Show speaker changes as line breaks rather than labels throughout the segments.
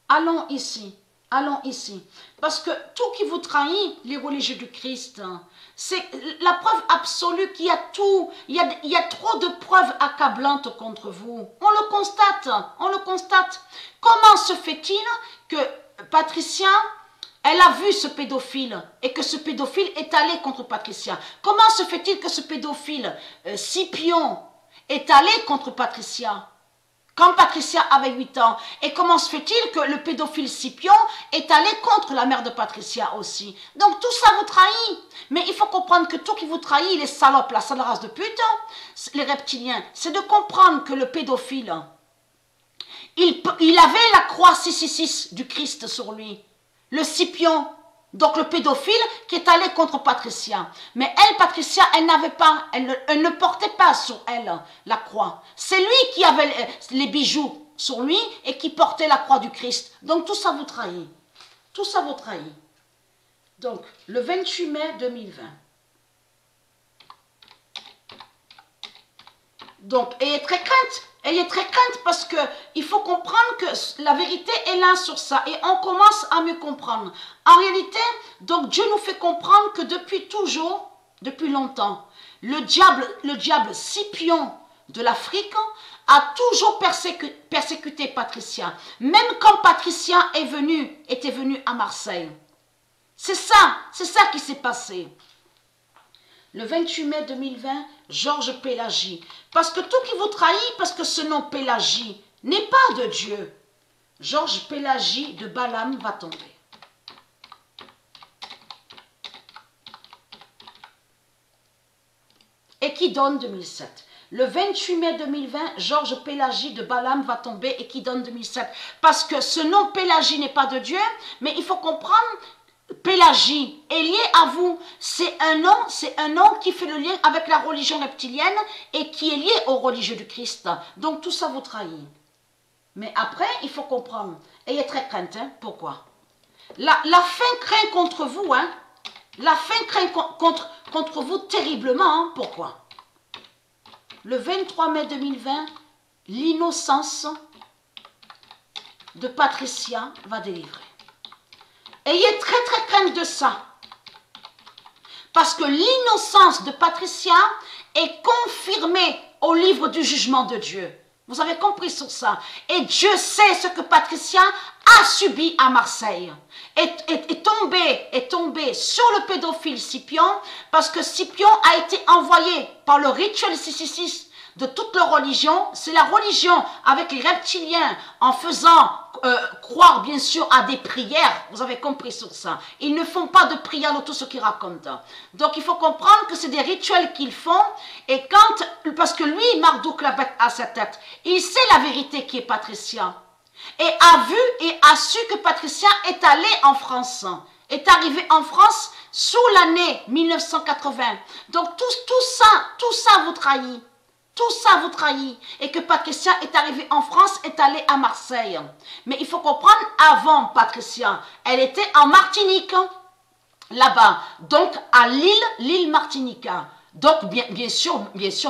allons ici. Allons ici. Parce que tout qui vous trahit, les religieux du Christ, c'est la preuve absolue qu'il y a tout, il y a trop de preuves accablantes contre vous. On le constate, on le constate. Comment se fait-il que Patricia, elle a vu ce pédophile et que ce pédophile est allé contre Patricia? Comment se fait-il que ce pédophile, Scipion, est allé contre Patricia quand Patricia avait 8 ans? Et comment se fait-il que le pédophile Scipion est allé contre la mère de Patricia aussi? Donc tout ça vous trahit. Mais il faut comprendre que tout qui vous trahit, les salopes, la sale race de pute, les reptiliens, c'est de comprendre que le pédophile, il avait la croix 666 du Christ sur lui. Le Scipion, donc le pédophile qui est allé contre Patricia. Mais elle, Patricia, elle n'avait pas, elle ne portait pas sur elle la croix. C'est lui qui avait les bijoux sur lui et qui portait la croix du Christ. Donc tout ça vous trahit. Tout ça vous trahit. Donc, le 28 mai 2020. Donc, ayez très crainte parce que il faut comprendre que la vérité est là sur ça et on commence à mieux comprendre. En réalité, donc Dieu nous fait comprendre que depuis toujours, depuis longtemps, le diable Scipion de l'Afrique a toujours persécuté Patricia, même quand Patricia était venue à Marseille. C'est ça qui s'est passé. Le 28 mai 2020, Georges Pélagie. Parce que tout qui vous trahit, parce que ce nom Pélagie n'est pas de Dieu. Georges Pélagie de Balaam va tomber. Et qui donne 2007. Le 28 mai 2020, Georges Pélagie de Balaam va tomber et qui donne 2007. Parce que ce nom Pélagie n'est pas de Dieu, mais il faut comprendre, Pélagie est lié à vous. C'est un nom qui fait le lien avec la religion reptilienne et qui est lié aux religieux du Christ. Donc tout ça vous trahit. Mais après, il faut comprendre. Ayez très crainte. Hein? Pourquoi? La fin craint contre vous. Hein? La fin craint contre vous terriblement. Hein? Pourquoi? Le 23 mai 2020, l'innocence de Patricia va délivrer. Ayez très crainte de ça. Parce que l'innocence de Patricia est confirmée au livre du jugement de Dieu. Vous avez compris sur ça. Et Dieu sait ce que Patricia a subi à Marseille. Est tombé sur le pédophile Scipion, parce que Scipion a été envoyé par le rituel 666 de toute leur religion. C'est la religion avec les reptiliens, en faisant croire bien sûr à des prières. Vous avez compris sur ça. Ils ne font pas de prières dans tout ce qu'ils racontent. Donc il faut comprendre que c'est des rituels qu'ils font. Et parce que lui, Marduk, la bête à sa tête, il sait la vérité qui est Patricia. Et a vu et a su que Patricia est allée en France. Est arrivée en France sous l'année 1980. Donc tout ça vous trahit. Tout ça vous trahit. Et que Patricia est arrivée en France, est allée à Marseille. Mais il faut comprendre, avant Patricia, elle était en Martinique, là-bas. Donc à l'île Martinique. Donc bien sûr,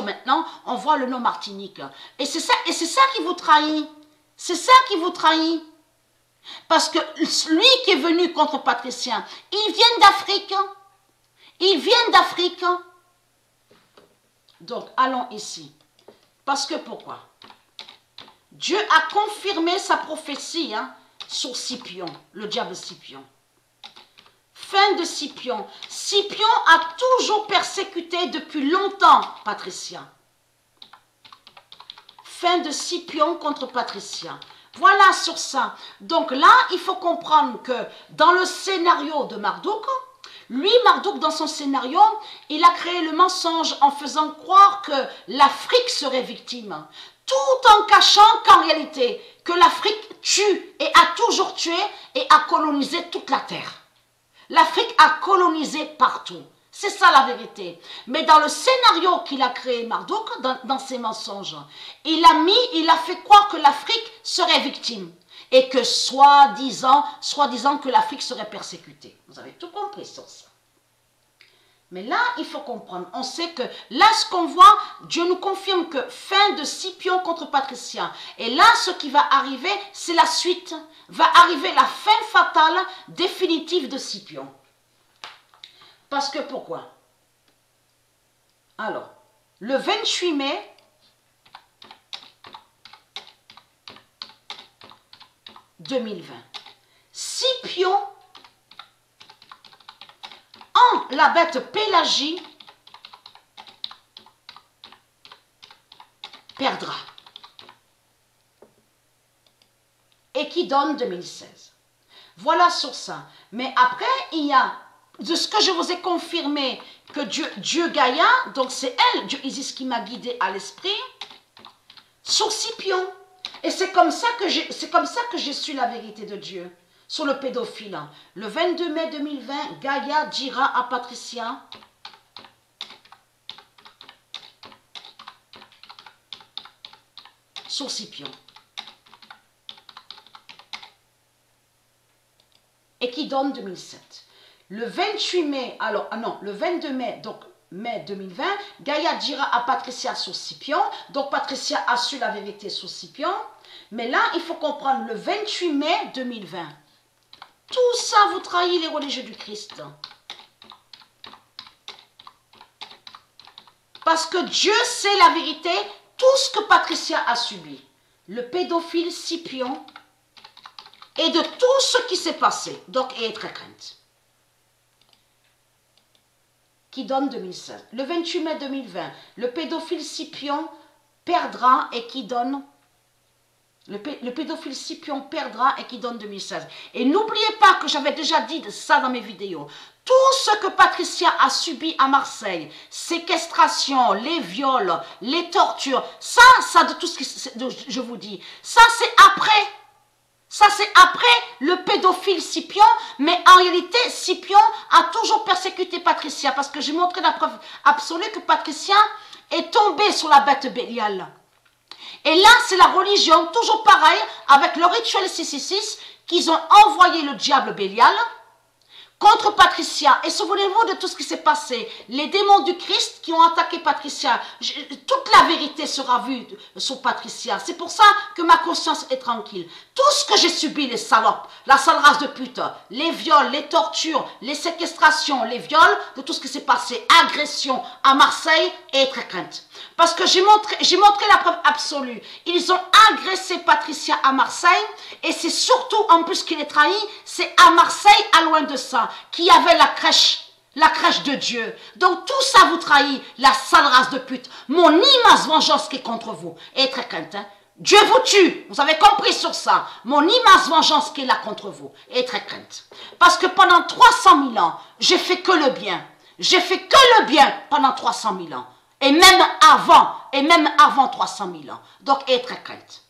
maintenant, on voit le nom Martinique. Et c'est ça qui vous trahit. C'est ça qui vous trahit. Parce que lui qui est venu contre Patricia, il vient d'Afrique. Il vient d'Afrique. Donc, allons ici. Parce que pourquoi? Dieu a confirmé sa prophétie sur Scipion, le diable Scipion. Fin de Scipion. Scipion a toujours persécuté depuis longtemps Patricia. Fin de Scipion contre Patricia. Voilà sur ça. Donc là, il faut comprendre que dans le scénario de Marduk, lui, Marduk, dans son scénario, il a créé le mensonge en faisant croire que l'Afrique serait victime, tout en cachant qu'en réalité, que l'Afrique tue et a toujours tué et a colonisé toute la terre. L'Afrique a colonisé partout. C'est ça la vérité. Mais dans le scénario qu'il a créé, Marduk, dans ses mensonges, il a fait croire que l'Afrique serait victime. Et que soi-disant que l'Afrique serait persécutée. Vous avez tout compris sur ça. Mais là, il faut comprendre. On sait que là, ce qu'on voit, Dieu nous confirme que fin de Scipion contre Patricia. Et là, ce qui va arriver, c'est la suite. Va arriver la fin fatale, définitive de Scipion. Parce que pourquoi? Alors, le 28 mai, « 2020, Scipion, en la bête Pélagie, perdra. Et qui donne 2016. Voilà sur ça. Mais après, il y a, de ce que je vous ai confirmé, que Dieu Gaïa, donc c'est elle, Dieu Isis, qui m'a guidé à l'esprit, sur Scipion. Et c'est comme ça que j'ai su la vérité de Dieu sur le pédophile. Le 22 mai 2020, Gaïa dira à Patricia, sur Scipion. Et qui donne 2007. Le 28 mai, alors, le 22 mai, donc mai 2020, Gaïa dira à Patricia sur Scipion. Donc Patricia a su la vérité sur Scipion. Mais là, il faut comprendre, le 28 mai 2020, tout ça vous trahit les religieux du Christ. Parce que Dieu sait la vérité, tout ce que Patricia a subi. Le pédophile Scipion et de tout ce qui s'est passé. Donc, et être crainte. Qui donne 2016. Le 28 mai 2020, le pédophile Scipion perdra et qui donne... Le pédophile Scipion perdra et qui donne 2016. Et n'oubliez pas que j'avais déjà dit ça dans mes vidéos. Tout ce que Patricia a subi à Marseille, séquestration, les viols, les tortures, ça de tout ce que je vous dis, ça c'est après. Ça c'est après le pédophile Scipion, mais en réalité Scipion a toujours persécuté Patricia parce que j'ai montré la preuve absolue que Patricia est tombée sur la bête Bélial. Et là, c'est la religion, toujours pareil, avec le rituel 666, qu'ils ont envoyé le diable Bélial contre Patricia. Et souvenez-vous de tout ce qui s'est passé. Les démons du Christ qui ont attaqué Patricia. Toute la vérité sera vue sur Patricia. C'est pour ça que ma conscience est tranquille. Tout ce que j'ai subi, les salopes, la sale race de pute, les viols, les tortures, les séquestrations, les viols, de tout ce qui s'est passé, agression à Marseille et très crainte. Parce que j'ai montré la preuve absolue. Ils ont agressé Patricia à Marseille et c'est surtout, en plus qu'il est trahi, c'est à Marseille, à loin de ça, qu'il y avait la crèche de Dieu. Donc tout ça vous trahit, la sale race de pute. Mon immense vengeance qui est contre vous. Et très crainte, hein? Dieu vous tue, vous avez compris sur ça. Mon immense vengeance qui est là contre vous. Et très crainte. Parce que pendant 300 000 ans, j'ai fait que le bien. J'ai fait que le bien pendant 300 000 ans. Et même avant 300 000 ans. Donc, être crainte.